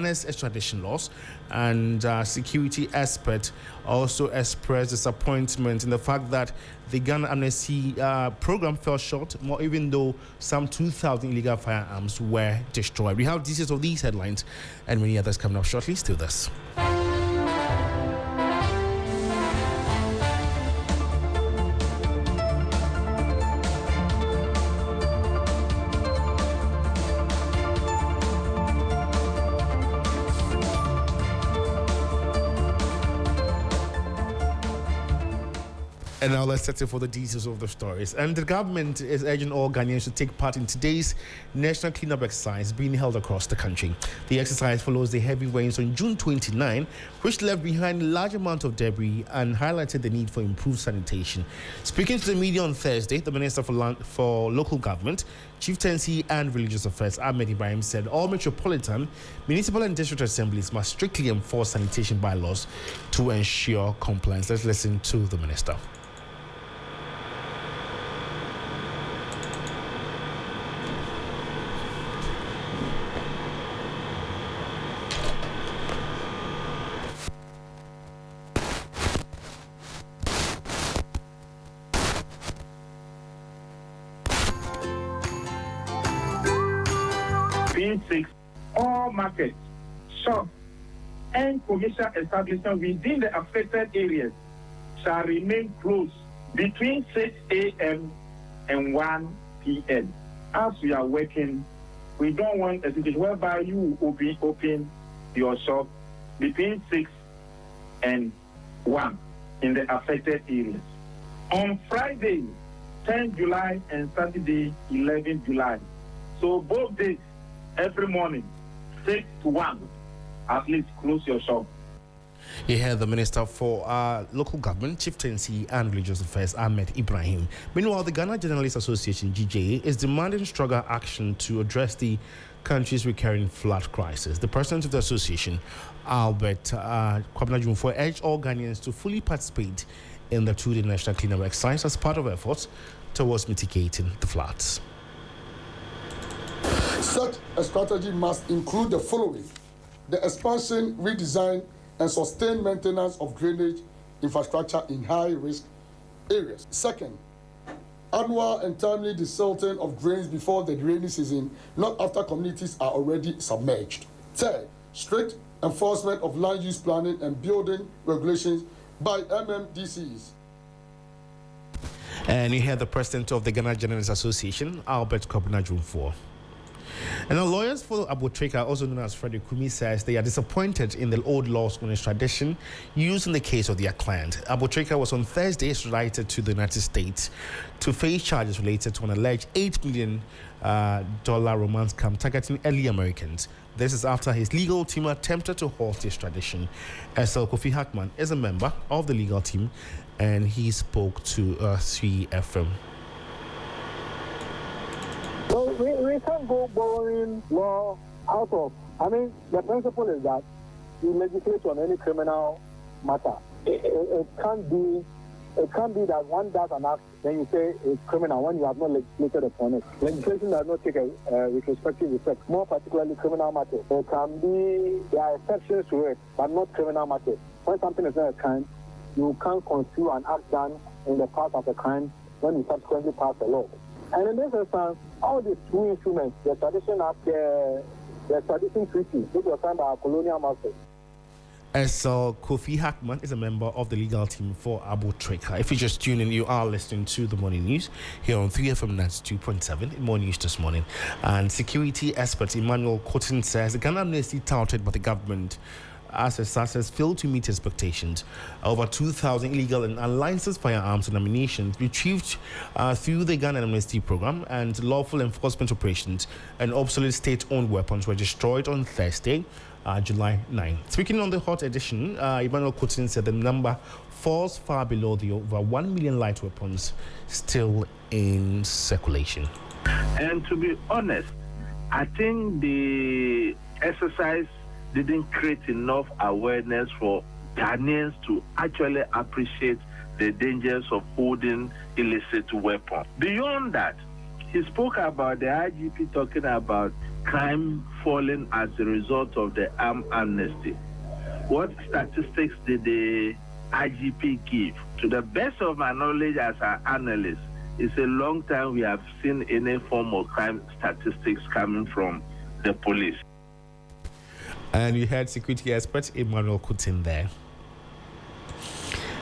extradition laws, and security expert also expressed disappointment in the fact that the Ghana amnesty program fell short, even though some 2,000 illegal firearms were destroyed. We have details of these headlines and many others coming up shortly. Stay with us. And now let's settle for the details of the stories. And the government is urging all Ghanaians to take part in today's national cleanup exercise being held across the country. The exercise follows the heavy rains on June 29, which left behind a large amount of debris and highlighted the need for improved sanitation. Speaking to the media on Thursday, the Minister for Local Government, Chieftaincy and Religious Affairs, Ahmed Ibrahim, said all metropolitan, municipal and district assemblies must strictly enforce sanitation bylaws to ensure compliance. Let's listen to the Minister. Six, all markets, shops, and commercial establishments within the affected areas shall remain closed between 6 a.m. and 1 p.m. As we are working, we don't want a situation whereby you open your shop between 6 and 1 in the affected areas. On Friday, 10 July and Saturday, 11 July. So both days, every morning, 6 to 1, at least close your shop. You heard the Minister for Local Government, Chieftaincy and Religious Affairs, Ahmed Ibrahim. Meanwhile, the Ghana Journalists Association, GJA, is demanding stronger action to address the country's recurring flood crisis. The president of the association, Albert Kwabena, urged all Ghanaians to fully participate in the two-day national cleanup exercise as part of efforts towards mitigating the floods. Such a strategy must include the following: the expansion, redesign, and sustained maintenance of drainage infrastructure in high-risk areas. Second, annual and timely desilting of drains before the rainy season, not after communities are already submerged. Third, strict enforcement of land use planning and building regulations by MMDCs. And you hear the president of the Ghana Journalists Association, Albert Kwabena. And the lawyers for Abu Trica, also known as Frederick Kumi, says they are disappointed in the old laws on extradition used in the case of their client. Abu Trica was on Thursday extradited to the United States to face charges related to an alleged $8 million romance scam targeting early Americans. This is after his legal team attempted to halt the extradition. SL Kofi Hackman is a member of the legal team, and he spoke to 3FM. So we can't go borrowing law out of. I mean, the principle is that you legislate on any criminal matter. It can't be that one does an act, then you say it's criminal when you have not legislated upon it. Legislation does not take a retrospective effect, more particularly criminal matters. It can be, there are exceptions to it, but not criminal matters. When something is not a crime, you can't construe an act done in the past of a crime when you subsequently pass the law. And in this instance, all these two instruments, the Extradition Act, the Extradition Treaty, which was signed by our colonial masters. SL Kofi Hackman is a member of the legal team for Abu Trica. If you just tune in, you are listening to the morning news here on 3FM 92.7 in Morning News this morning. And security expert Emmanuel Cotton says the Ghana amnesty touted by the government as success failed to meet expectations. Over 2,000 illegal and unlicensed firearms and ammunition retrieved through the Ghana amnesty program and lawful enforcement operations, and obsolete state-owned weapons were destroyed on Thursday, July 9. Speaking on the hot edition, Emmanuel Cotton said the number falls far below the over 1 million light weapons still in circulation. And to be honest, I think the exercise didn't create enough awareness for Ghanaians to actually appreciate the dangers of holding illicit weapons. Beyond that, he spoke about the IGP talking about crime falling as a result of the armed amnesty. What statistics did the IGP give? To the best of my knowledge as an analyst, it's a long time we have seen any form of crime statistics coming from the police. And you heard security expert Emmanuel Kutin there.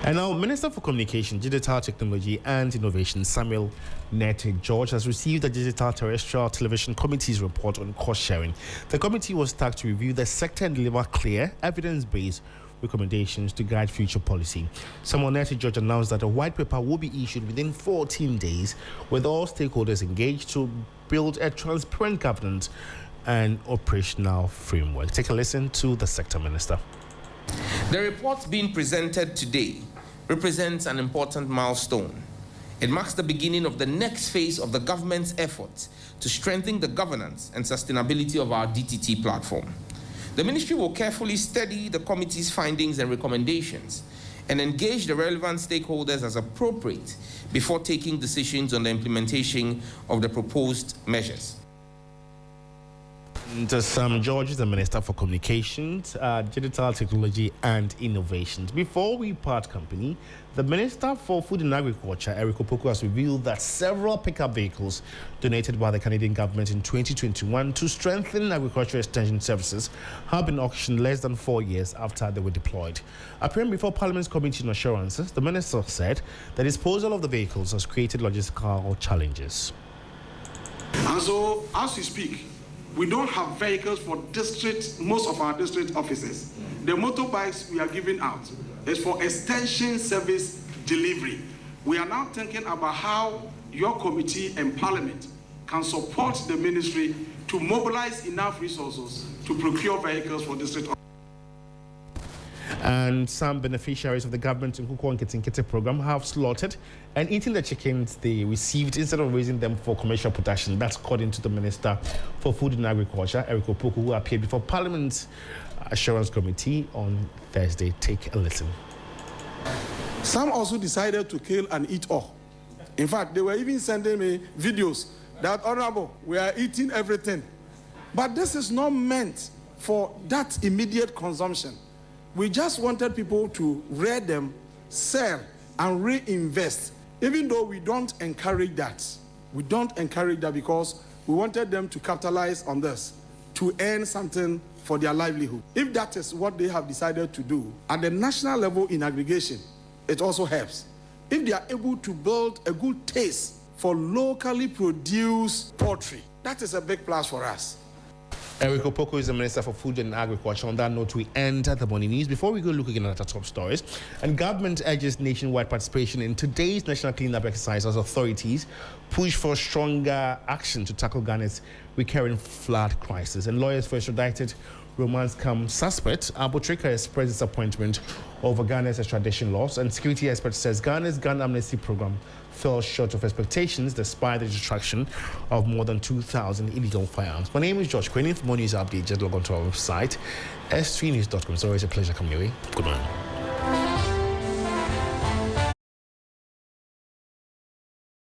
And now, Minister for Communication, Digital Technology and Innovation, Samuel Nete George, has received the Digital Terrestrial Television Committee's report on cost sharing. The committee was tasked to review the sector and deliver clear, evidence-based recommendations to guide future policy. Samuel Nete George announced that a white paper will be issued within 14 days, with all stakeholders engaged to build a transparent governance and operational framework. Take a listen to the sector minister. The report being presented today represents an important milestone. It marks the beginning of the next phase of the government's efforts to strengthen the governance and sustainability of our DTT platform. The ministry will carefully study the committee's findings and recommendations and engage the relevant stakeholders as appropriate before taking decisions on the implementation of the proposed measures. Sam George is the Minister for Communications, Digital Technology and Innovations. Before we part company, the Minister for Food and Agriculture, Eric Opoku, has revealed that several pickup vehicles donated by the Canadian government in 2021 to strengthen agricultural extension services have been auctioned less than 4 years after they were deployed. Appearing before Parliament's Committee on Assurances, the Minister said the disposal of the vehicles has created logistical challenges. And so, as we speak, we don't have vehicles for most of our district offices. The motorbikes we are giving out is for extension service delivery. We are now thinking about how your committee and Parliament can support the ministry to mobilize enough resources to procure vehicles for district offices. And some beneficiaries of the government in Kuko and Kitinkiti program have slaughtered and eaten the chickens they received instead of raising them for commercial production. That's according to the Minister for Food and Agriculture, Eric Opoku, who appeared before Parliament's Assurance Committee on Thursday. Take a listen. Some also decided to kill and eat all. In fact, they were even sending me videos that, Honorable, we are eating everything. But this is not meant for that immediate consumption. We just wanted people to rear them, sell, and reinvest, even though we don't encourage that. We don't encourage that because we wanted them to capitalize on this, to earn something for their livelihood. If that is what they have decided to do, at the national level in aggregation, it also helps. If they are able to build a good taste for locally produced poultry, that is a big plus for us. Eric Opoku is the Minister for Food and Agriculture. On that note, we end the morning news. Before we go look again at the top stories, and government urges nationwide participation in today's national cleanup exercise as authorities push for stronger action to tackle Ghana's recurring flood crisis. And lawyers for extradited romance come suspect. Abu Trica expressed disappointment over Ghana's extradition laws, and security expert says Ghana's gun amnesty program fell short of expectations despite the destruction of more than 2,000 illegal firearms. My name is George Quinn. For more news updates, just log on to our website, s3news.com. It's always a pleasure coming your way. Good morning.